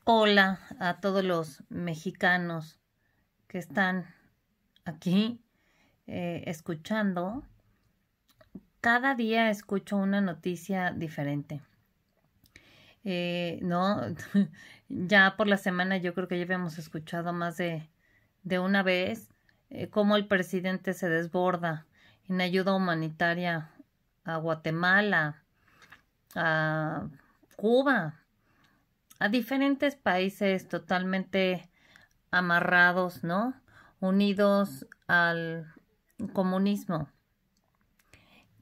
Hola a todos los mexicanos que están aquí escuchando. Cada día escucho una noticia diferente. ¿No? Ya por la semana yo creo que ya habíamos escuchado más de una vez cómo el presidente se desborda en ayuda humanitaria a Guatemala, a Cuba, a diferentes países totalmente amarrados, ¿no? Unidos al comunismo.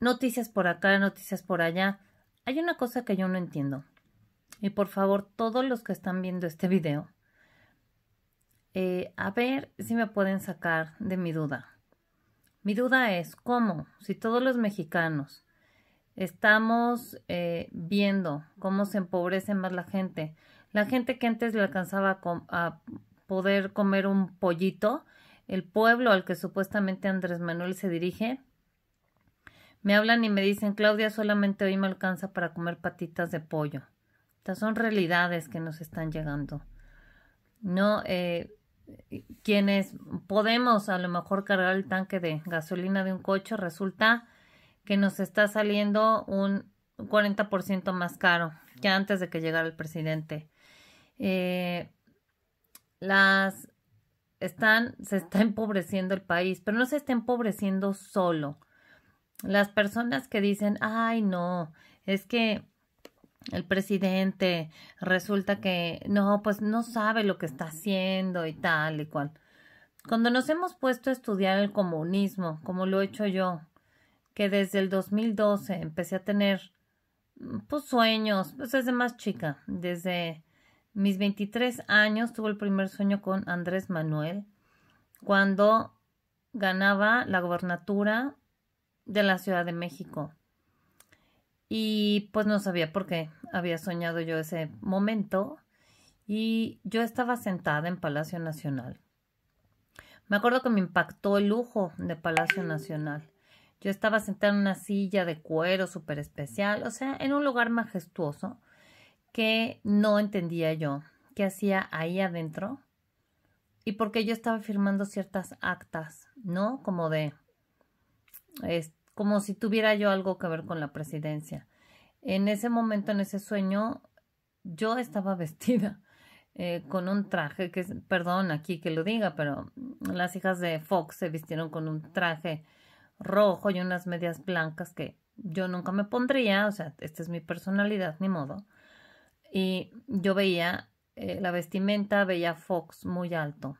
Noticias por acá, noticias por allá. Hay una cosa que yo no entiendo. Y por favor, todos los que están viendo este video, a ver si me pueden sacar de mi duda. Mi duda es cómo, si todos los mexicanos estamos viendo cómo se empobrece más la gente que antes le alcanzaba a poder comer un pollito, el pueblo al que supuestamente Andrés Manuel se dirige, me hablan y me dicen, Claudia, solamente hoy me alcanza para comer patitas de pollo. Estas son realidades que nos están llegando. No, quienes podemos a lo mejor cargar el tanque de gasolina de un coche, resulta que nos está saliendo un 40% más caro que antes de que llegara el presidente. Eh, las se está empobreciendo el país, pero no se está empobreciendo solo. Las personas que dicen, ay, no, es que el presidente resulta que no, pues no sabe lo que está haciendo y tal y cual. Cuando nos hemos puesto a estudiar el comunismo, como lo he hecho yo, que desde el 2012 empecé a tener pues sueños, pues desde más chica, desde mis 23 años tuve el primer sueño con Andrés Manuel, cuando ganaba la gobernatura de la Ciudad de México. Y pues no sabía por qué había soñado yo ese momento y yo estaba sentada en Palacio Nacional. Me acuerdo que me impactó el lujo de Palacio Nacional. Yo estaba sentada en una silla de cuero súper especial, o sea, en un lugar majestuoso que no entendía yo qué hacía ahí adentro y porque yo estaba firmando ciertas actas, ¿no? Como si tuviera yo algo que ver con la presidencia. En ese momento, en ese sueño, yo estaba vestida con un traje perdón aquí que lo diga, pero las hijas de Fox se vistieron con un traje rojo y unas medias blancas que yo nunca me pondría, o sea, esta es mi personalidad, ni modo. Y yo veía la vestimenta, veía a Fox muy alto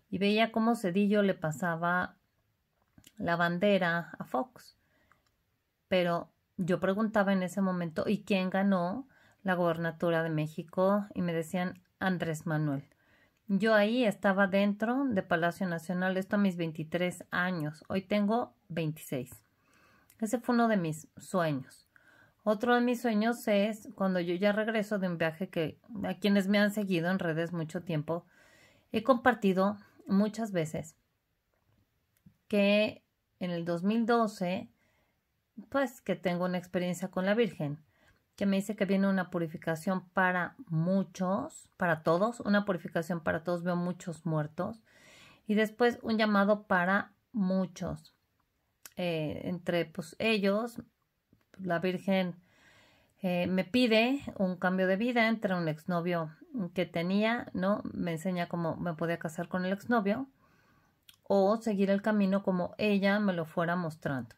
y veía cómo Cedillo le pasaba la bandera a Fox. Pero yo preguntaba en ese momento, ¿y quién ganó la gobernatura de México? Y me decían Andrés Manuel. Yo ahí estaba dentro de Palacio Nacional, esto a mis 23 años. Hoy tengo 26. Ese fue uno de mis sueños. Otro de mis sueños es cuando yo ya regreso de un viaje que a quienes me han seguido en redes mucho tiempo, he compartido muchas veces que en el 2012 pues que tengo una experiencia con la Virgen, que me dice que viene una purificación para muchos, para todos, una purificación para todos, veo muchos muertos, y después un llamado para muchos. Entre pues ellos, la Virgen me pide un cambio de vida entre un exnovio que tenía, ¿no? Me enseña cómo me podía casar con el exnovio o seguir el camino como ella me lo fuera mostrando.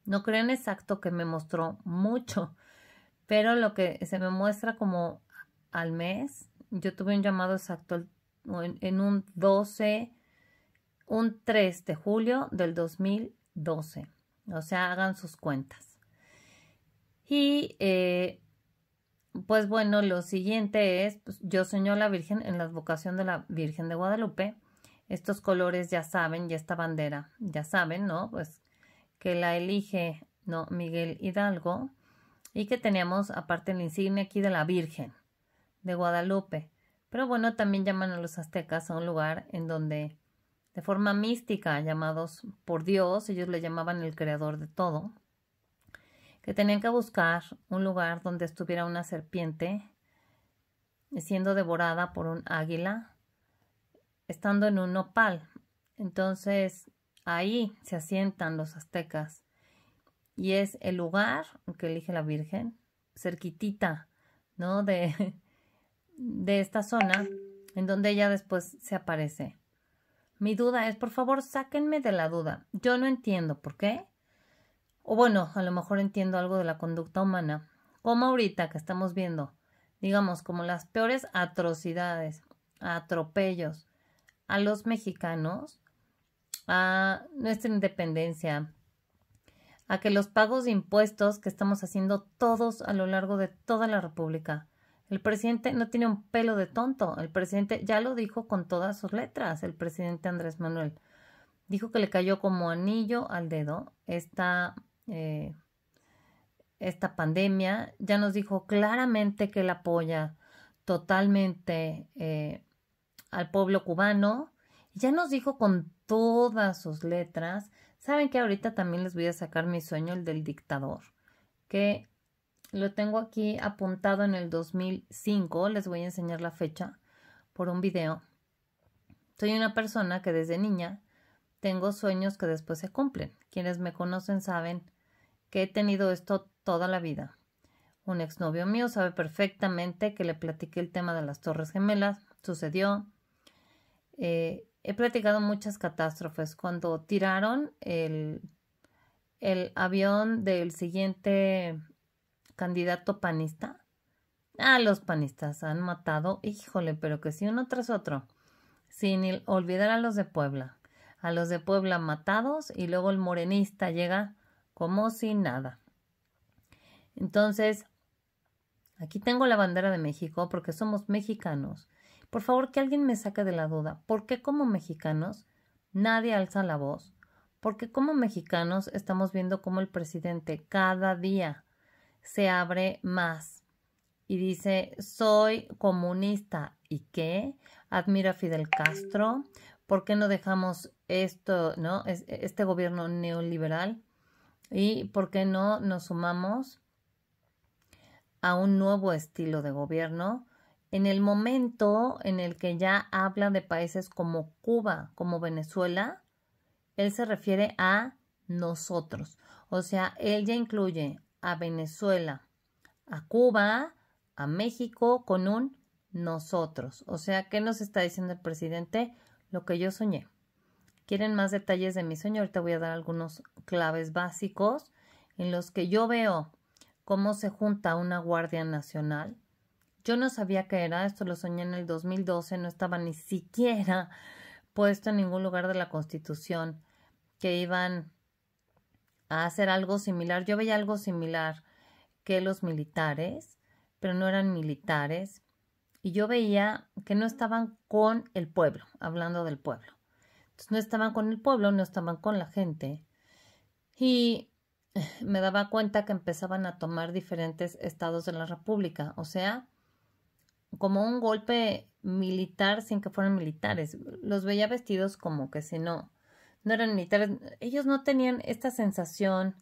No creo en exacto que me mostró mucho, pero lo que se me muestra como al mes, yo tuve un llamado exacto en un 12, un 3 de julio del 2012. O sea, hagan sus cuentas. Y pues bueno, lo siguiente es, pues, yo sueño a la Virgen en la advocación de la Virgen de Guadalupe. Estos colores ya saben, y esta bandera, ya saben, ¿no? Pues que la elige, ¿no? Miguel Hidalgo y que teníamos aparte la insignia aquí de la Virgen de Guadalupe. Pero bueno, también llaman a los aztecas a un lugar en donde de forma mística, llamados por Dios, ellos le llamaban el creador de todo, que tenían que buscar un lugar donde estuviera una serpiente siendo devorada por un águila, estando en un nopal. Entonces, ahí se asientan los aztecas y es el lugar que elige la Virgen, cerquitita, ¿no? De esta zona en donde ella después se aparece. Mi duda es, por favor, sáquenme de la duda. Yo no entiendo por qué. O bueno, a lo mejor entiendo algo de la conducta humana. Como ahorita que estamos viendo, digamos, como las peores atrocidades, atropellos a los mexicanos, a nuestra independencia, a que los pagos de impuestos que estamos haciendo todos a lo largo de toda la República. El presidente no tiene un pelo de tonto. El presidente ya lo dijo con todas sus letras, el presidente Andrés Manuel. Dijo que le cayó como anillo al dedo esta pandemia. Ya nos dijo claramente que él apoya totalmente al pueblo cubano. Ya nos dijo con todas sus letras. Saben que ahorita también les voy a sacar mi sueño, el del dictador, que lo tengo aquí apuntado en el 2005. Les voy a enseñar la fecha por un video. Soy una persona que desde niña tengo sueños que después se cumplen. Quienes me conocen saben que he tenido esto toda la vida. Un exnovio mío sabe perfectamente que le platiqué el tema de las Torres Gemelas. Sucedió. He platicado muchas catástrofes. Cuando tiraron el avión del siguiente candidato panista. Los panistas han matado, híjole, pero que sí, uno tras otro. Sin olvidar a los de Puebla. A los de Puebla matados y luego el morenista llega como si nada. Entonces, aquí tengo la bandera de México porque somos mexicanos. Por favor, que alguien me saque de la duda. ¿Por qué como mexicanos nadie alza la voz? ¿Por qué como mexicanos estamos viendo cómo el presidente cada día se abre más y dice, soy comunista? ¿Y qué? Admira a Fidel Castro. ¿Por qué no dejamos esto, no? Este gobierno neoliberal? ¿Y por qué no nos sumamos a un nuevo estilo de gobierno? En el momento en el que ya habla de países como Cuba, como Venezuela, él se refiere a nosotros. O sea, él ya incluye a Venezuela, a Cuba, a México con un nosotros. O sea, ¿qué nos está diciendo el presidente? Lo que yo soñé. ¿Quieren más detalles de mi sueño? Ahorita voy a dar algunos claves básicos en los que yo veo cómo se junta una Guardia Nacional. Yo no sabía qué era, esto lo soñé en el 2012, no estaba ni siquiera puesto en ningún lugar de la Constitución que iban a hacer algo similar. Yo veía algo similar que los militares, pero no eran militares. Y yo veía que no estaban con el pueblo, hablando del pueblo. Entonces no estaban con el pueblo, no estaban con la gente. Y me daba cuenta que empezaban a tomar diferentes estados de la República. O sea, como un golpe militar sin que fueran militares. Los veía vestidos como que si no eran militares. Ellos no tenían esta sensación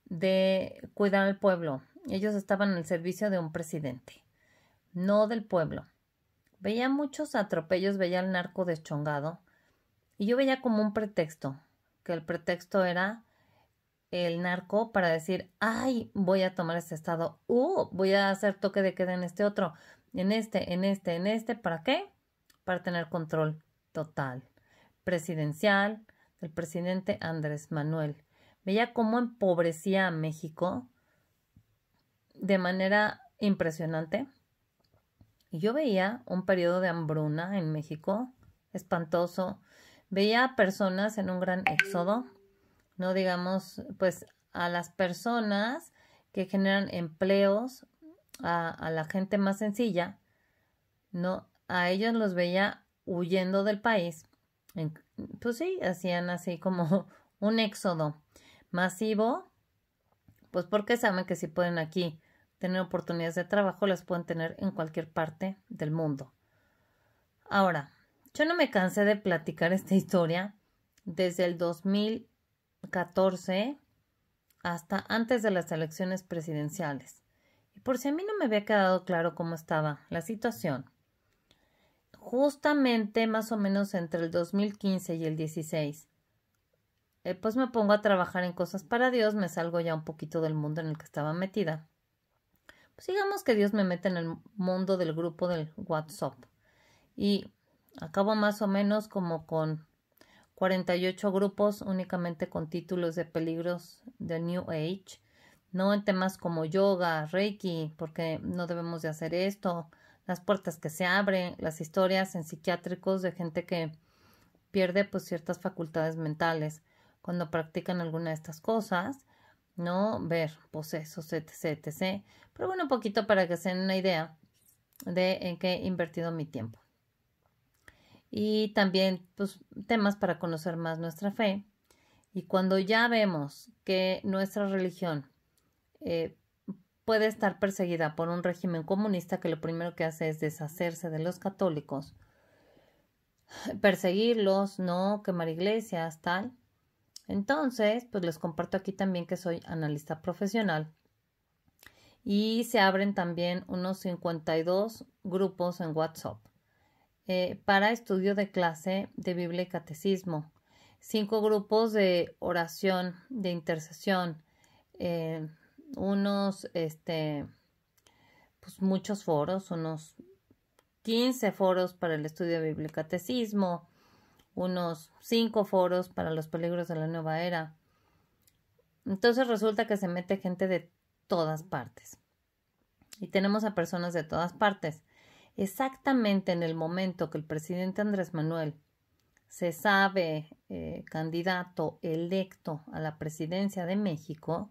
de cuidar al pueblo. Ellos estaban al servicio de un presidente, no del pueblo. Veía muchos atropellos, veía al narco deschongado y yo veía como un pretexto, que el pretexto era el narco para decir, ay, voy a tomar este estado, voy a hacer toque de queda en este otro, en este, ¿para qué? Para tener control total, presidencial, del presidente Andrés Manuel. Veía cómo empobrecía a México de manera impresionante. Y yo veía un periodo de hambruna en México, espantoso. Veía a personas en un gran éxodo, no digamos, pues a las personas que generan empleos, a la gente más sencilla, ¿no? A ellos los veía huyendo del país. Pues sí, hacían así como un éxodo masivo, pues porque saben que si pueden aquí tener oportunidades de trabajo, las pueden tener en cualquier parte del mundo. Ahora, yo no me cansé de platicar esta historia desde el 2014 hasta antes de las elecciones presidenciales. Y por si a mí no me había quedado claro cómo estaba la situación justamente más o menos entre el 2015 y el 16, pues me pongo a trabajar en cosas para Dios, me salgo ya un poquito del mundo en el que estaba metida. Pues digamos que Dios me mete en el mundo del grupo del WhatsApp y acabo más o menos como con 48 grupos únicamente con títulos de peligros de New Age, no en temas como yoga, Reiki, porque no debemos de hacer esto, las puertas que se abren, las historias en psiquiátricos de gente que pierde pues ciertas facultades mentales cuando practican alguna de estas cosas, ¿no? Ver posesos, etc, etc. Pero bueno, un poquito para que se den una idea de en qué he invertido mi tiempo. Y también pues temas para conocer más nuestra fe. Y cuando ya vemos que nuestra religión puede estar perseguida por un régimen comunista que lo primero que hace es deshacerse de los católicos, perseguirlos, no quemar iglesias, tal. Entonces, pues les comparto aquí también que soy analista profesional y se abren también unos 52 grupos en WhatsApp para estudio de clase de Biblia y Catecismo, 5 grupos de oración, de intercesión, unos, pues muchos foros, unos 15 foros para el estudio de Biblia y Catecismo, unos 5 foros para los peligros de la nueva era. Entonces resulta que se mete gente de todas partes. Y tenemos a personas de todas partes. Exactamente en el momento que el presidente Andrés Manuel se sabe candidato electo a la presidencia de México,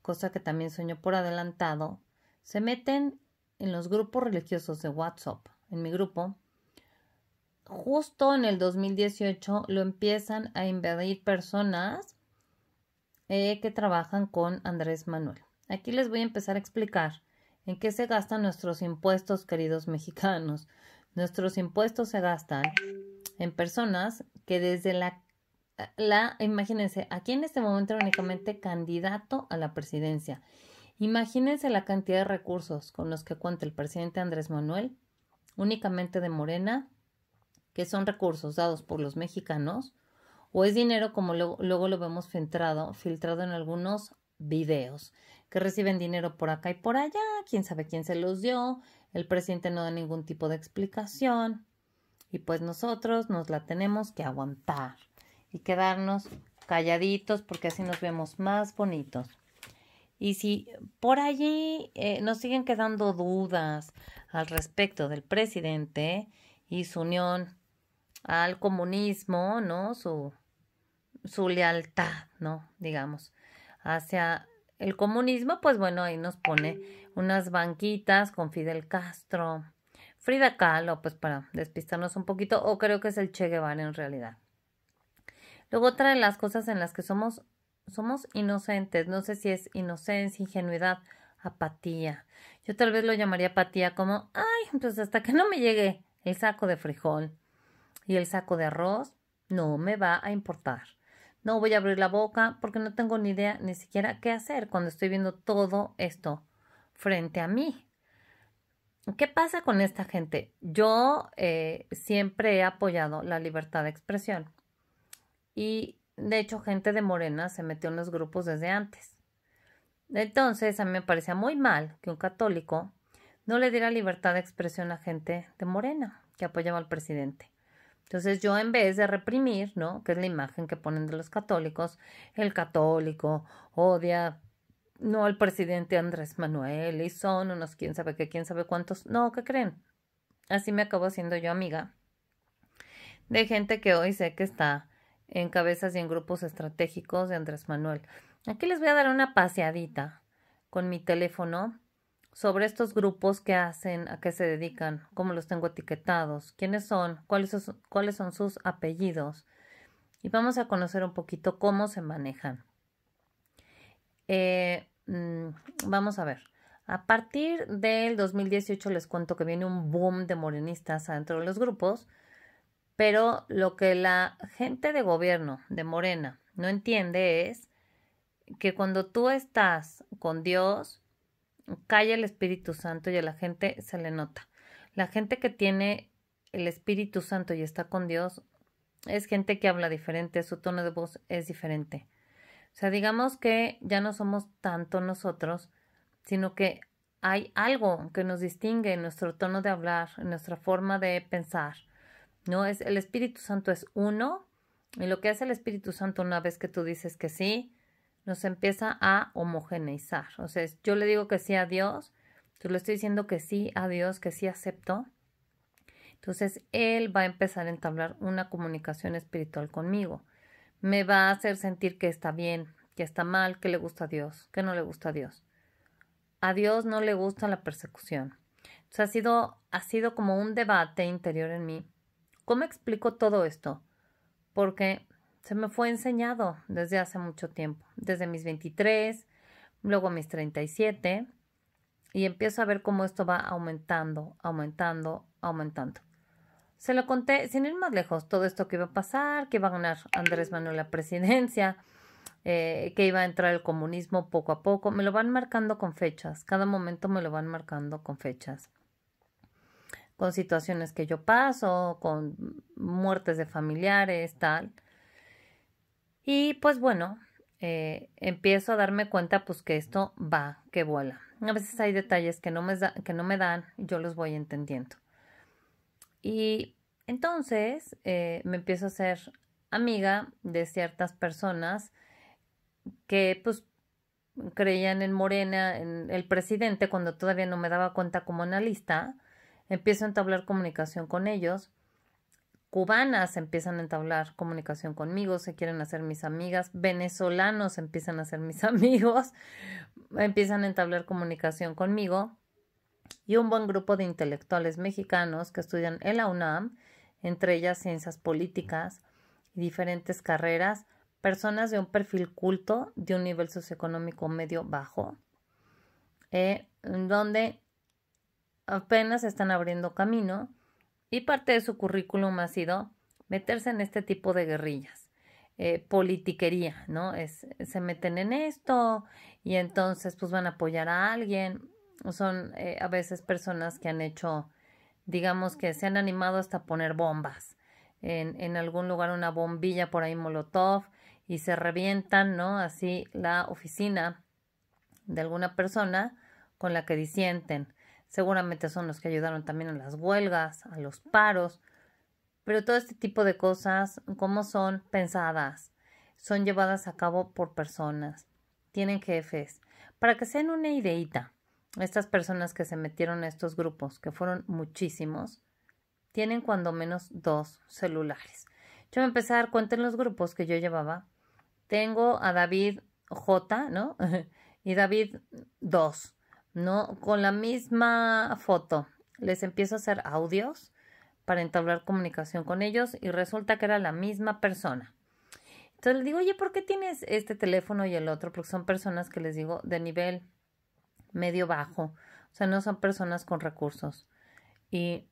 cosa que también soñó por adelantado, se meten en los grupos religiosos de WhatsApp, en mi grupo. Justo en el 2018 lo empiezan a invadir personas que trabajan con Andrés Manuel. Aquí les voy a empezar a explicar en qué se gastan nuestros impuestos, queridos mexicanos. Nuestros impuestos se gastan en personas que desde imagínense, aquí en este momento era únicamente candidato a la presidencia. Imagínense la cantidad de recursos con los que cuenta el presidente Andrés Manuel, únicamente de Morena, que son recursos dados por los mexicanos, o es dinero como luego lo vemos filtrado en algunos videos, que reciben dinero por acá y por allá, quién sabe quién se los dio, el presidente no da ningún tipo de explicación, y pues nosotros nos la tenemos que aguantar y quedarnos calladitos porque así nos vemos más bonitos. Y si por allí nos siguen quedando dudas al respecto del presidente y su unión al comunismo, ¿no? Su lealtad, ¿no? Digamos, hacia el comunismo, pues bueno, ahí nos pone unas banquitas con Fidel Castro, Frida Kahlo, pues para despistarnos un poquito, o creo que es el Che Guevara en realidad. Luego otra de las cosas en las que somos inocentes, no sé si es inocencia, ingenuidad, apatía. Yo tal vez lo llamaría apatía como, ay, pues hasta que no me llegue el saco de frijol y el saco de arroz, no me va a importar. No voy a abrir la boca porque no tengo ni idea ni siquiera qué hacer cuando estoy viendo todo esto frente a mí. ¿Qué pasa con esta gente? Yo siempre he apoyado la libertad de expresión y de hecho gente de Morena se metió en los grupos desde antes. Entonces a mí me parecía muy mal que un católico no le diera libertad de expresión a gente de Morena que apoyaba al presidente. Entonces yo en vez de reprimir, ¿no? Que es la imagen que ponen de los católicos, el católico odia, no al presidente Andrés Manuel y son unos quién sabe qué, quién sabe cuántos. No, ¿qué creen? Así me acabo siendo yo amiga de gente que hoy sé que está en cabezas y en grupos estratégicos de Andrés Manuel. Aquí les voy a dar una paseadita con mi teléfono sobre estos grupos que hacen, a qué se dedican, cómo los tengo etiquetados, quiénes son, cuáles son sus apellidos. Y vamos a conocer un poquito cómo se manejan. Vamos a ver. A partir del 2018 les cuento que viene un boom de morenistas adentro de los grupos, pero lo que la gente de gobierno de Morena no entiende es que cuando tú estás con Dios, calla el Espíritu Santo y a la gente se le nota. La gente que tiene el Espíritu Santo y está con Dios, es gente que habla diferente, su tono de voz es diferente. O sea, digamos que ya no somos tanto nosotros, sino que hay algo que nos distingue en nuestro tono de hablar, en nuestra forma de pensar. ¿No? El Espíritu Santo es uno, y lo que hace el Espíritu Santo una vez que tú dices que sí, nos empieza a homogeneizar. O sea, yo le digo que sí a Dios, yo le estoy diciendo que sí a Dios, que sí acepto. Entonces, Él va a empezar a entablar una comunicación espiritual conmigo. Me va a hacer sentir que está bien, que está mal, que le gusta a Dios, que no le gusta a Dios. A Dios no le gusta la persecución. Entonces, ha sido como un debate interior en mí. ¿Cómo explico todo esto? Porque se me fue enseñado desde hace mucho tiempo, desde mis 23, luego mis 37, y empiezo a ver cómo esto va aumentando, aumentando, aumentando. Se lo conté, sin ir más lejos, todo esto que iba a pasar, que iba a ganar Andrés Manuel la presidencia, que iba a entrar el comunismo poco a poco. Me lo van marcando con fechas, cada momento me lo van marcando con fechas, con situaciones que yo paso, con muertes de familiares, tal. Y pues bueno, empiezo a darme cuenta pues que esto va, que vuela. A veces hay detalles que no me dan, y yo los voy entendiendo. Y entonces me empiezo a ser amiga de ciertas personas que pues creían en Morena, en el presidente, cuando todavía no me daba cuenta como analista. Empiezo a entablar comunicación con ellos. Cubanas empiezan a entablar comunicación conmigo, se quieren hacer mis amigas, venezolanos empiezan a ser mis amigos, empiezan a entablar comunicación conmigo, y un buen grupo de intelectuales mexicanos que estudian en la UNAM, entre ellas ciencias políticas y diferentes carreras, personas de un perfil culto, de un nivel socioeconómico medio bajo, donde apenas están abriendo camino. Y parte de su currículum ha sido meterse en este tipo de guerrillas, politiquería, ¿no? Se meten en esto y entonces pues van a apoyar a alguien. Son a veces personas que han hecho, digamos que se han animado hasta poner bombas. En algún lugar una bombilla por ahí molotov y se revientan, ¿no? Así la oficina de alguna persona con la que disienten. Seguramente son los que ayudaron también a las huelgas, a los paros, pero todo este tipo de cosas, ¿cómo son pensadas? Son llevadas a cabo por personas, tienen jefes. Para que se den una ideita, estas personas que se metieron a estos grupos, que fueron muchísimos, tienen cuando menos 2 celulares. Yo me empecé a dar cuenta en los grupos que yo llevaba. Tengo a David J, ¿no? Y David 2. ¿No? Con la misma foto. Les empiezo a hacer audios para entablar comunicación con ellos y resulta que era la misma persona. Entonces les digo, oye, ¿por qué tienes este teléfono y el otro? Porque son personas que les digo de nivel medio bajo. O sea, no son personas con recursos. Y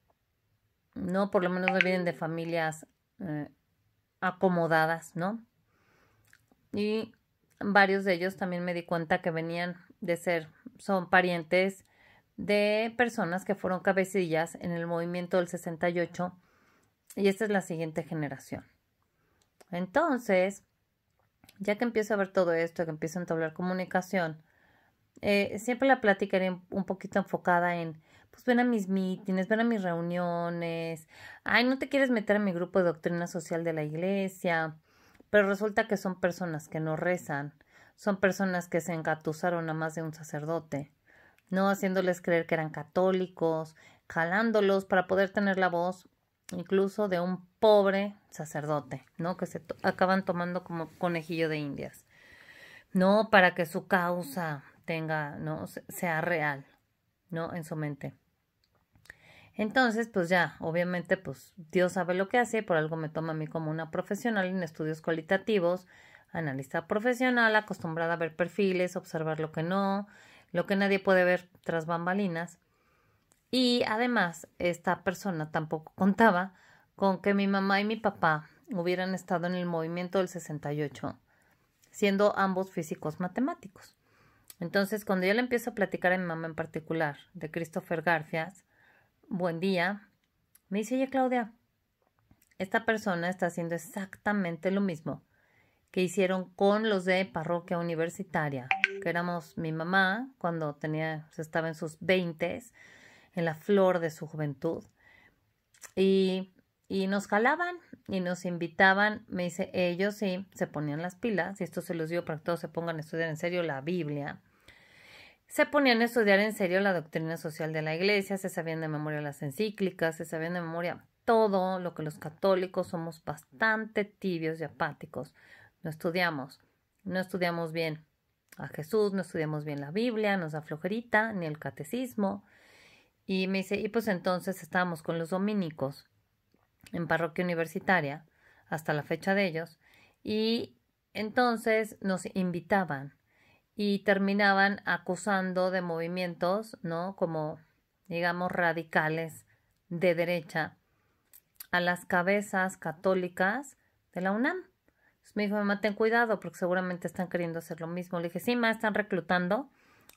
no, por lo menos no vienen de familias acomodadas, ¿no? Y varios de ellos también me di cuenta que venían son parientes de personas que fueron cabecillas en el movimiento del 68 y esta es la siguiente generación. Entonces, ya que empiezo a ver todo esto, que empiezo a entablar comunicación, siempre la plática era un poquito enfocada en, pues ven a mis mítines, ven a mis reuniones, ay, no te quieres meter en mi grupo de doctrina social de la iglesia, pero resulta que son personas que no rezan, son personas que se engatusaron a más de un sacerdote, no haciéndoles creer que eran católicos, jalándolos para poder tener la voz incluso de un pobre sacerdote, ¿no? Que se acaban tomando como conejillo de indias, no para que su causa tenga, ¿no? Sea real, ¿no? En su mente. Entonces, pues ya, obviamente, pues Dios sabe lo que hace, por algo me toma a mí como una profesional en estudios cualitativos, analista profesional, acostumbrada a ver perfiles, observar lo que nadie puede ver tras bambalinas. Y además, esta persona tampoco contaba con que mi mamá y mi papá hubieran estado en el movimiento del 68, siendo ambos físicos matemáticos. Entonces, cuando yo le empiezo a platicar a mi mamá en particular de Christopher Garfias, buen día, Me dice, oye Claudia, esta persona está haciendo exactamente lo mismo que hicieron con los de parroquia universitaria, que éramos mi mamá cuando estaba en sus 20s, en la flor de su juventud, y nos jalaban y nos invitaban. Me dice, ellos sí se ponían las pilas, y esto se los digo para que todos se pongan a estudiar en serio la Biblia. Se ponían a estudiar en serio la doctrina social de la iglesia, se sabían de memoria las encíclicas, se sabían de memoria todo lo que los católicos somos bastante tibios y apáticos. No estudiamos bien a Jesús, no estudiamos bien la Biblia, nos da flojerita, ni el catecismo. Y me dice, y pues entonces estábamos con los dominicos en parroquia universitaria, hasta la fecha de ellos, y entonces nos invitaban y terminaban acusando de movimientos, ¿no? Como, digamos, radicales de derecha a las cabezas católicas de la UNAM. Entonces me dijo, mamá, ten cuidado porque seguramente están queriendo hacer lo mismo. Le dije, sí, ma, están reclutando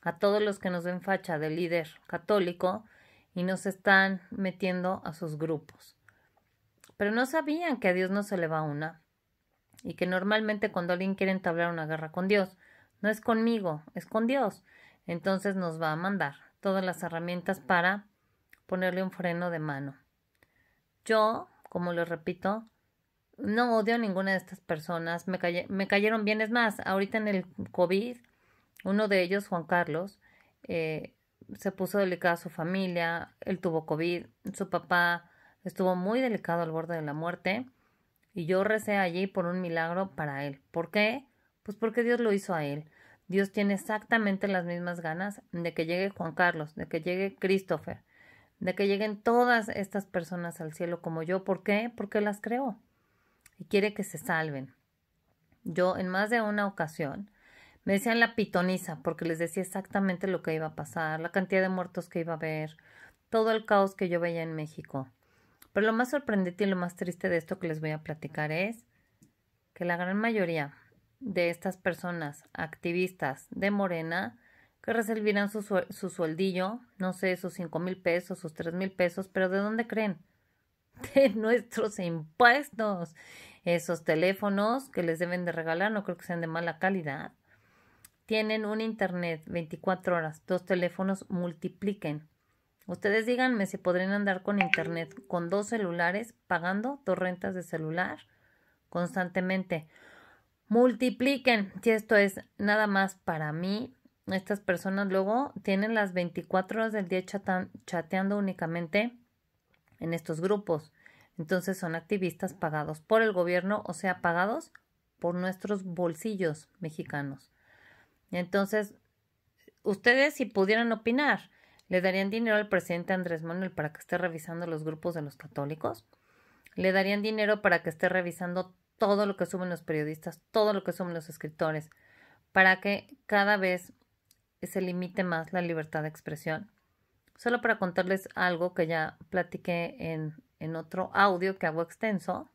a todos los que nos ven facha de líder católico y nos están metiendo a sus grupos. Pero no sabían que a Dios no se le va una y que normalmente cuando alguien quiere entablar una guerra con Dios, no es conmigo, es con Dios. Entonces nos va a mandar todas las herramientas para ponerle un freno de mano. Yo, como les repito, no odio a ninguna de estas personas. Me cayeron bien. Es más, ahorita en el COVID, uno de ellos, Juan Carlos, se puso delicada su familia. Él tuvo COVID. Su papá estuvo muy delicado al borde de la muerte. Y yo recé allí por un milagro para él. ¿Por qué? Pues porque Dios lo hizo a él. Dios tiene exactamente las mismas ganas de que llegue Juan Carlos, de que llegue Christopher, de que lleguen todas estas personas al cielo como yo. ¿Por qué? Porque las creó y quiere que se salven. Yo en más de una ocasión me decían la pitoniza porque les decía exactamente lo que iba a pasar, la cantidad de muertos que iba a haber, todo el caos que yo veía en México. Pero lo más sorprendente y lo más triste de esto que les voy a platicar es que la gran mayoría de estas personas activistas de Morena que recibirán su sueldillo, no sé, sus 5,000 pesos, sus 3,000 pesos, pero ¿de dónde creen? De nuestros impuestos. Esos teléfonos que les deben de regalar, no creo que sean de mala calidad. Tienen un internet 24 horas, 2 teléfonos, multipliquen. Ustedes díganme si podrían andar con internet, con 2 celulares, pagando 2 rentas de celular constantemente. Multipliquen, si esto es nada más para mí. Estas personas luego tienen las 24 horas del día chateando únicamente en estos grupos. Entonces son activistas pagados por el gobierno, o sea, pagados por nuestros bolsillos mexicanos. Entonces, ustedes si pudieran opinar, ¿le darían dinero al presidente Andrés Manuel para que esté revisando los grupos de los católicos? ¿Le darían dinero para que esté revisando todo lo que suben los periodistas, todo lo que suben los escritores, para que cada vez se limite más la libertad de expresión? Solo para contarles algo que ya platiqué en otro audio que hago extenso,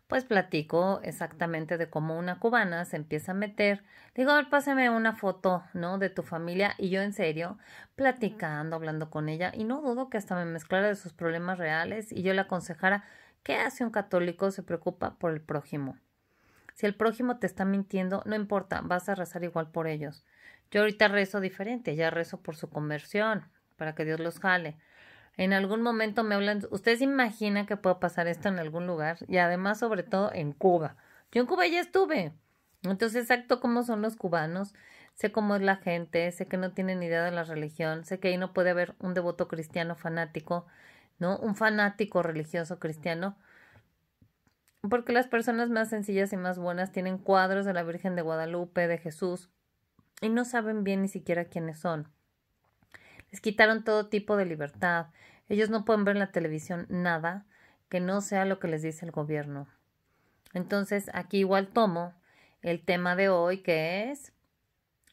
pues platico exactamente de cómo una cubana se empieza a meter. Digo, a ver, pásame una foto, ¿no? De tu familia. Y yo en serio, platicando, hablando con ella. Y no dudo que hasta me mezclara de sus problemas reales y yo le aconsejara, ¿qué hace un católico? Se preocupa por el prójimo. Si el prójimo te está mintiendo, no importa, vas a rezar igual por ellos. Yo ahorita rezo diferente, ya rezo por su conversión, para que Dios los jale. En algún momento me hablan, ¿ustedes se imaginan que puede pasar esto en algún lugar? Y además, sobre todo, en Cuba. Yo en Cuba ya estuve. Entonces, exacto cómo son los cubanos. Sé cómo es la gente, sé que no tienen ni idea de la religión, sé que ahí no puede haber un devoto cristiano fanático, ¿no? Un fanático religioso cristiano. Porque las personas más sencillas y más buenas tienen cuadros de la Virgen de Guadalupe, de Jesús, y no saben bien ni siquiera quiénes son. Les quitaron todo tipo de libertad. Ellos no pueden ver en la televisión nada que no sea lo que les dice el gobierno. Entonces, aquí igual tomo el tema de hoy, que es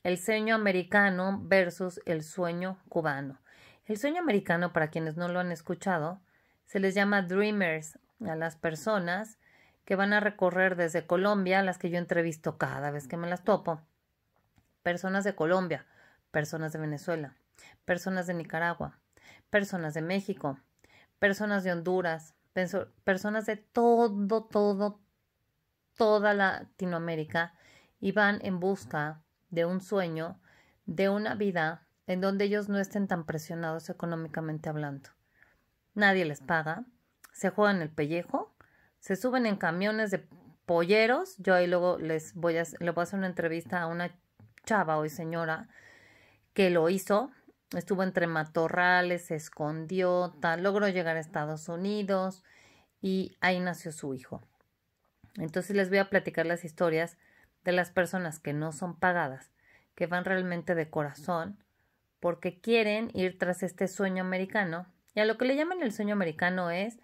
el sueño americano versus el sueño cubano. El sueño americano, para quienes no lo han escuchado, se les llama dreamers a las personas que van a recorrer desde Colombia, las que yo entrevisto cada vez que me las topo. Personas de Colombia, personas de Venezuela, personas de Nicaragua, personas de México, personas de Honduras, personas de toda Latinoamérica y van en busca de un sueño, de una vida en donde ellos no estén tan presionados económicamente hablando. Nadie les paga, se juegan el pellejo, se suben en camiones de polleros. Yo ahí luego le voy a hacer una entrevista a una chava o señora que lo hizo. Estuvo entre matorrales, se escondió, logró llegar a Estados Unidos y ahí nació su hijo. Entonces les voy a platicar las historias de las personas que no son pagadas, que van realmente de corazón porque quieren ir tras este sueño americano. Y a lo que le llaman el sueño americano es,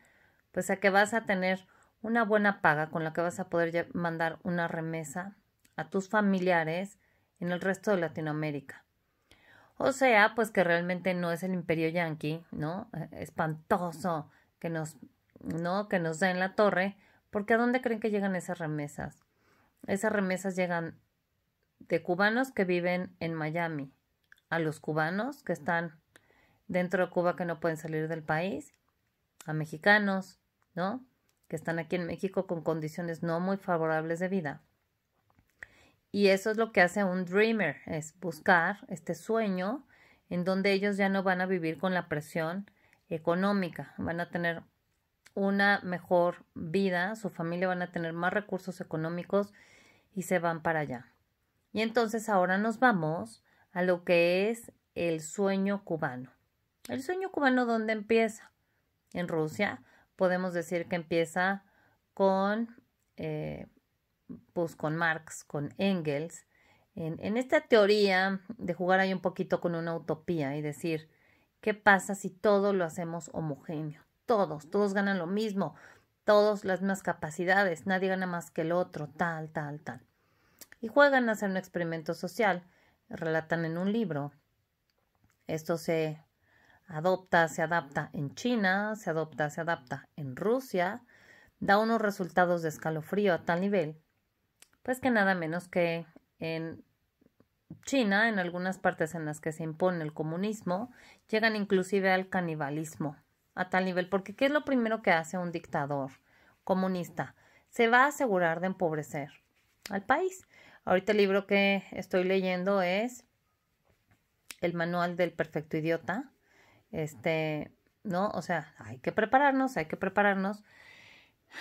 pues, a que vas a tener una buena paga con la que vas a poder mandar una remesa a tus familiares en el resto de Latinoamérica. O sea, pues que realmente no es el imperio yanqui, ¿no? Espantoso que nos da en la torre, porque ¿a dónde creen que llegan esas remesas? Esas remesas llegan de cubanos que viven en Miami, a los cubanos que están dentro de Cuba que no pueden salir del país, a mexicanos, ¿no? Que están aquí en México con condiciones no muy favorables de vida. Y eso es lo que hace un dreamer, es buscar este sueño en donde ellos ya no van a vivir con la presión económica, van a tener una mejor vida, su familia van a tener más recursos económicos y se van para allá. Y entonces ahora nos vamos a lo que es el sueño cubano. ¿El sueño cubano dónde empieza? En Rusia. Podemos decir que empieza con Marx, con Engels, en esta teoría de jugar ahí un poquito con una utopía y decir, ¿qué pasa si todo lo hacemos homogéneo? Todos ganan lo mismo, todos las mismas capacidades, nadie gana más que el otro, tal. Y juegan a hacer un experimento social, relatan en un libro. Esto se adapta en China, se adapta en Rusia, da unos resultados de escalofrío a tal nivel, pues que nada menos que en China, en algunas partes en las que se impone el comunismo, llegan inclusive al canibalismo, a tal nivel, porque ¿qué es lo primero que hace un dictador comunista? Se va a asegurar de empobrecer al país. Ahorita el libro que estoy leyendo es El manual del perfecto idiota. ¿No? O sea, hay que prepararnos.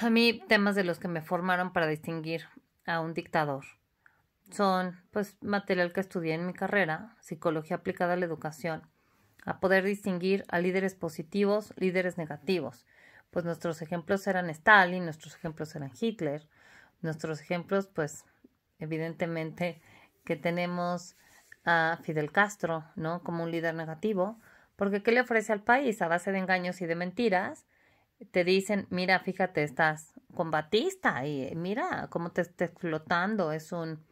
A mí, temas de los que me formaron para distinguir a un dictador son, pues, material que estudié en mi carrera, psicología aplicada a la educación, a poder distinguir a líderes positivos, líderes negativos. Pues nuestros ejemplos eran Stalin, nuestros ejemplos eran Hitler, nuestros ejemplos, pues, evidentemente que tenemos a Fidel Castro, ¿no? Como un líder negativo, porque ¿qué le ofrece al país? A base de engaños y de mentiras, te dicen, mira, fíjate, estás con Batista y mira cómo te está explotando, es un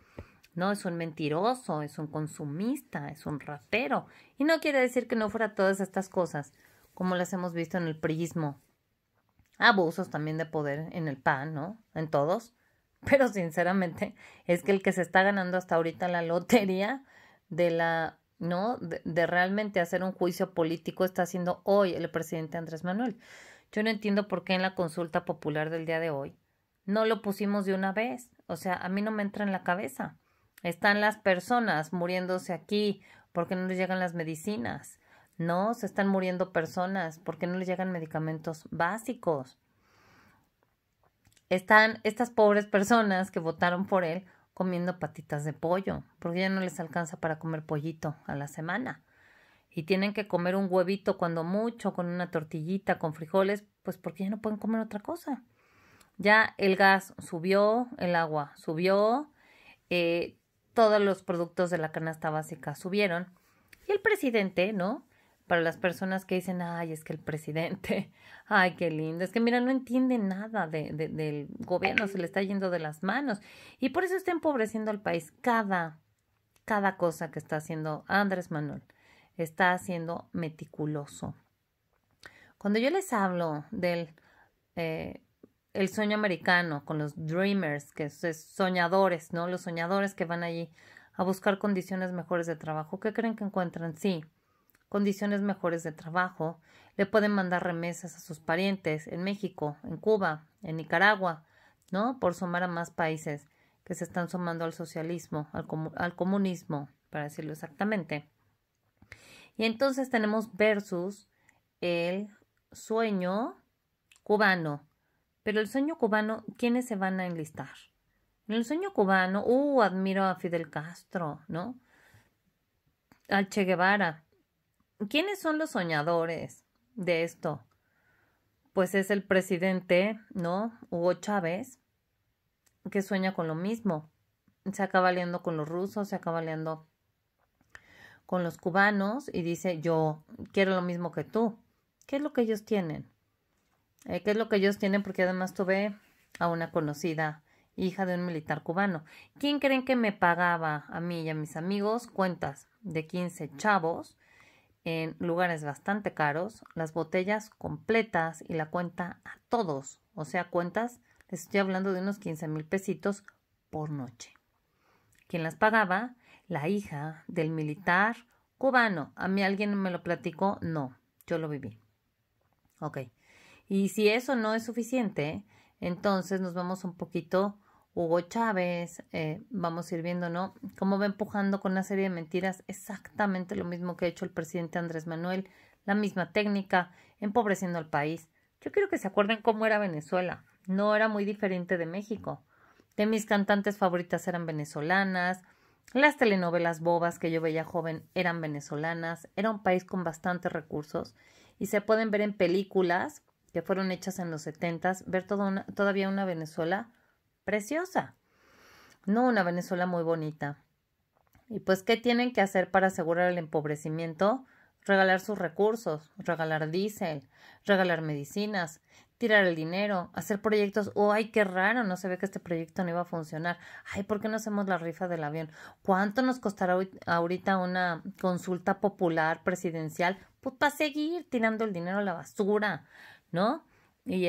mentiroso, es un consumista, es un ratero. Y no quiere decir que no fuera todas estas cosas, como las hemos visto en el priismo. Abusos también de poder en el PAN, ¿no? En todos. Pero sinceramente es que el que se está ganando hasta ahorita la lotería de realmente hacer un juicio político está haciendo hoy el presidente Andrés Manuel. Yo no entiendo por qué en la consulta popular del día de hoy no lo pusimos de una vez. O sea, a mí no me entra en la cabeza. Están las personas muriéndose aquí porque no les llegan las medicinas. No, se están muriendo personas porque no les llegan medicamentos básicos. Están estas pobres personas que votaron por él comiendo patitas de pollo porque ya no les alcanza para comer pollito a la semana. Y tienen que comer un huevito cuando mucho, con una tortillita, con frijoles, pues porque ya no pueden comer otra cosa. Ya el gas subió, el agua subió, todos los productos de la canasta básica subieron. Y el presidente, ¿no? Para las personas que dicen, ay, es que el presidente, ay, qué lindo. Es que, mira, no entiende nada del gobierno, se le está yendo de las manos. Y por eso está empobreciendo al país. Cada cosa que está haciendo Andrés Manuel está siendo meticuloso. Cuando yo les hablo del el sueño americano con los dreamers, que es soñadores, ¿no? Los soñadores que van allí a buscar condiciones mejores de trabajo, ¿qué creen que encuentran? Sí, condiciones mejores de trabajo, le pueden mandar remesas a sus parientes en México, en Cuba, en Nicaragua, ¿no? Por sumar a más países que se están sumando al socialismo, al comunismo, para decirlo exactamente. Y entonces tenemos versus el sueño cubano. Pero el sueño cubano, ¿quiénes se van a enlistar? En el sueño cubano, admiro a Fidel Castro, ¿no? Al Che Guevara. ¿Quiénes son los soñadores de esto? Pues es el presidente, ¿no? Hugo Chávez, que sueña con lo mismo. Se acaba aliando con los rusos, se acaba aliando con los cubanos y dice, yo quiero lo mismo que tú. ¿Qué es lo que ellos tienen? ¿Qué es lo que ellos tienen? Porque además tuve a una conocida hija de un militar cubano. ¿Quién creen que me pagaba a mí y a mis amigos cuentas de 15 chavos en lugares bastante caros, las botellas completas y la cuenta a todos? O sea, cuentas, les estoy hablando de unos 15,000 pesitos por noche. ¿Quién las pagaba? La hija del militar cubano. ¿A mí alguien me lo platicó? No, yo lo viví. Ok. Y si eso no es suficiente, entonces nos vamos un poquito Hugo Chávez, vamos a ir viendo, ¿no? Cómo va empujando con una serie de mentiras exactamente lo mismo que ha hecho el presidente Andrés Manuel, la misma técnica, empobreciendo al país. Yo quiero que se acuerden cómo era Venezuela. No era muy diferente de México. De mis cantantes favoritas eran venezolanas, las telenovelas bobas que yo veía joven eran venezolanas, era un país con bastantes recursos y se pueden ver en películas que fueron hechas en los 70s, ver todavía una Venezuela preciosa, no una Venezuela muy bonita. Y pues, ¿qué tienen que hacer para asegurar el empobrecimiento? Regalar sus recursos, regalar diésel, regalar medicinas, tirar el dinero, hacer proyectos. ¡Ay, qué raro! No se ve que este proyecto no iba a funcionar. ¡Ay, ¿por qué no hacemos la rifa del avión? ¿Cuánto nos costará ahorita una consulta popular presidencial? Pues para seguir tirando el dinero a la basura, ¿no? Y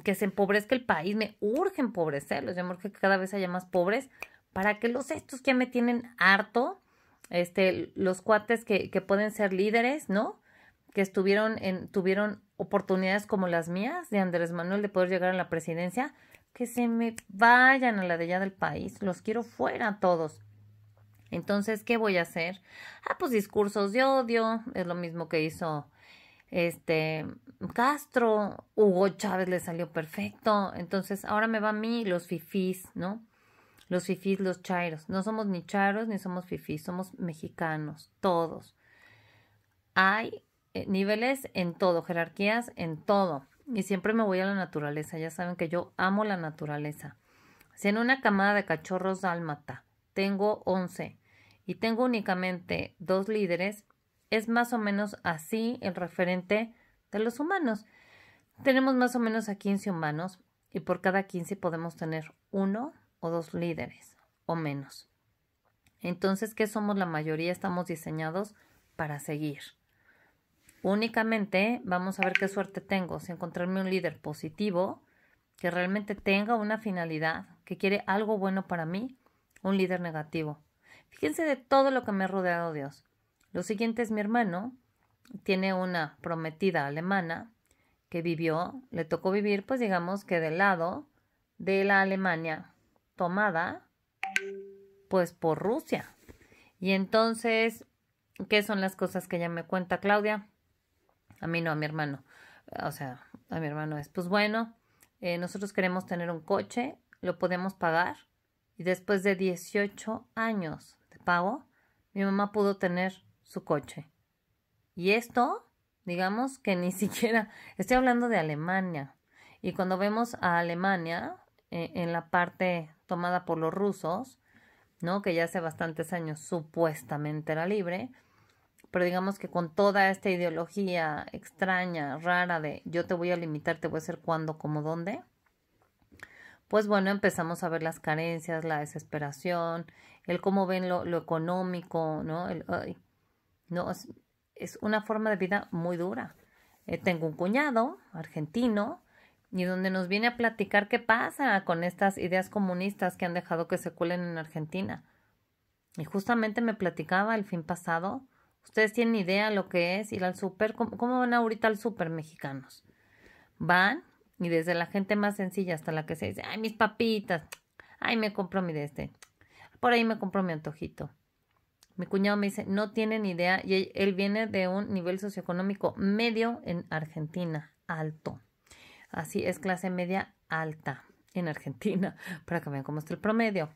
que se empobrezca el país. Me urge empobrecerlos. Yo me urge que cada vez haya más pobres para que estos que ya me tienen harto, los cuates que pueden ser líderes, ¿no? Que tuvieron oportunidades como las mías de Andrés Manuel de poder llegar a la presidencia, que se me vayan a la de allá del país. Los quiero fuera todos. Entonces, ¿qué voy a hacer? Pues discursos de odio, es lo mismo que hizo Castro. Hugo Chávez le salió perfecto. Entonces, ahora me va a mí los fifís, ¿no? Los fifís, los chairos. No somos ni chairos ni somos fifís, somos mexicanos, todos. Hay niveles en todo, jerarquías en todo. Y siempre me voy a la naturaleza. Ya saben que yo amo la naturaleza. Si en una camada de cachorros dálmata tengo 11 y tengo únicamente 2 líderes, es más o menos así el referente de los humanos. Tenemos más o menos a 15 humanos y por cada 15 podemos tener 1 o 2 líderes o menos. Entonces, ¿qué somos la mayoría? Estamos diseñados para seguir. Únicamente vamos a ver qué suerte tengo si encontrarme un líder positivo que realmente tenga una finalidad, que quiere algo bueno para mí, un líder negativo. Fíjense de todo lo que me ha rodeado Dios. Lo siguiente es mi hermano, tiene una prometida alemana que le tocó vivir, pues digamos que del lado de la Alemania tomada, pues por Rusia. Y entonces, ¿qué son las cosas que ella me cuenta, Claudia? A mí no, a mi hermano. O sea, a mi hermano es, pues bueno, nosotros queremos tener un coche, lo podemos pagar. Y después de 18 años de pago, mi mamá pudo tener su coche. Y esto, digamos que ni siquiera, estoy hablando de Alemania. Y cuando vemos a Alemania, en la parte tomada por los rusos, ¿no? Que ya hace bastantes años supuestamente era libre, pero digamos que con toda esta ideología extraña, rara de yo te voy a limitar, te voy a hacer cuándo, cómo, dónde, pues bueno, empezamos a ver las carencias, la desesperación, el cómo ven lo económico, ¿no? No, es una forma de vida muy dura. Tengo un cuñado argentino y donde nos viene a platicar qué pasa con estas ideas comunistas que han dejado que se cuelen en Argentina. Y justamente me platicaba el fin pasado ¿Ustedes tienen idea lo que es ir al súper? ¿Cómo van ahorita al súper mexicanos? Van y desde la gente más sencilla hasta la que se dice, ay, mis papitas, ay, me compro mi de este, por ahí me compro mi antojito. Mi cuñado me dice, no tienen idea, y él viene de un nivel socioeconómico medio en Argentina, alto. Así es, clase media alta en Argentina, para que vean cómo está el promedio.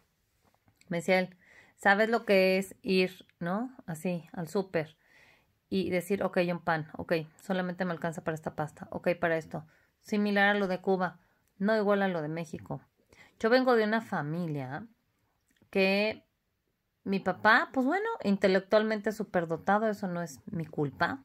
Me decía él, ¿sabes lo que es ir, no? Así, al súper y decir, ok, un pan, ok, solamente me alcanza para esta pasta, ok, para esto. Similar a lo de Cuba, no igual a lo de México. Yo vengo de una familia que mi papá, pues bueno, intelectualmente superdotado, eso no es mi culpa.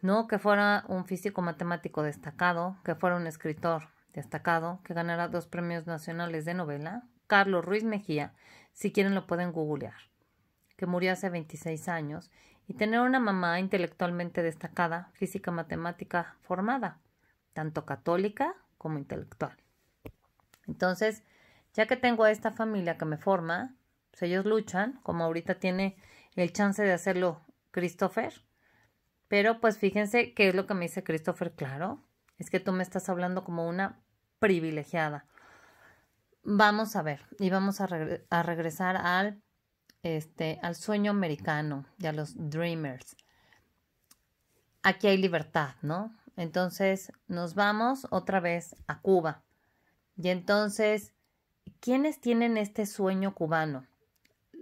No que fuera un físico matemático destacado, que fuera un escritor destacado, que ganara 2 premios nacionales de novela, Carlos Ruiz Mejía, si quieren lo pueden googlear, que murió hace 26 años, y tener una mamá intelectualmente destacada, física matemática formada, tanto católica como intelectual. Entonces, ya que tengo a esta familia que me forma, pues ellos luchan, como ahorita tiene el chance de hacerlo Christopher, pero pues fíjense qué es lo que me dice Christopher, claro, es que tú me estás hablando como una privilegiada. Vamos a ver, y vamos a regresar al sueño americano y a los dreamers. Aquí hay libertad, ¿no? Entonces nos vamos otra vez a Cuba. Y entonces, ¿quiénes tienen este sueño cubano?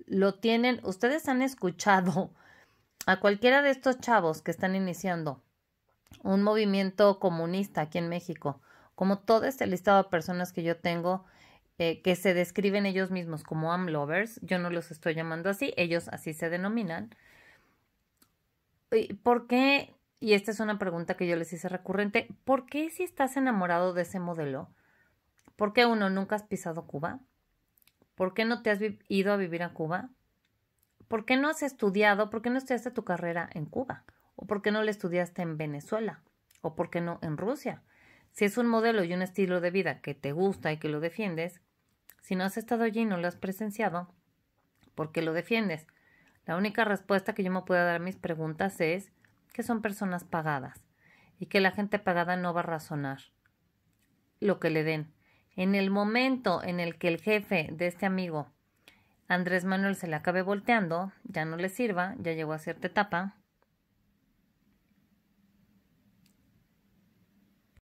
Lo tienen, ustedes han escuchado a cualquiera de estos chavos que están iniciando un movimiento comunista aquí en México, como todo este listado de personas que yo tengo, que se describen ellos mismos como AMLovers, yo no los estoy llamando así, ellos así se denominan. ¿Por qué? Y esta es una pregunta que yo les hice recurrente, ¿por qué si estás enamorado de ese modelo? ¿Por qué uno nunca has pisado Cuba? ¿Por qué no te has ido a vivir a Cuba? ¿Por qué no has estudiado? ¿Por qué no estudiaste tu carrera en Cuba? ¿O por qué no la estudiaste en Venezuela? ¿O por qué no en Rusia? Si es un modelo y un estilo de vida que te gusta y que lo defiendes, si no has estado allí y no lo has presenciado, ¿por qué lo defiendes? La única respuesta que yo me puedo dar a mis preguntas es que son personas pagadas y que la gente pagada no va a razonar lo que le den. En el momento en el que el jefe de este amigo, Andrés Manuel, se le acabe volteando, ya no le sirva, ya llegó a cierta etapa,